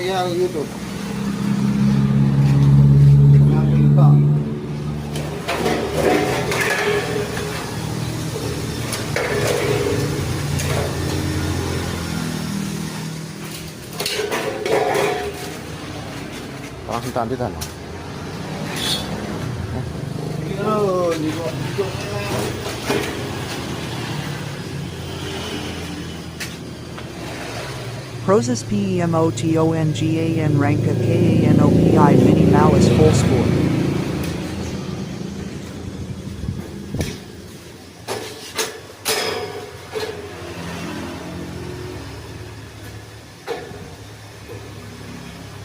yang YouTube. Namin ka. Parang tanditan. Oh, di ko. Prozis Pemotongan Rangka Kanopi Minimalis full score.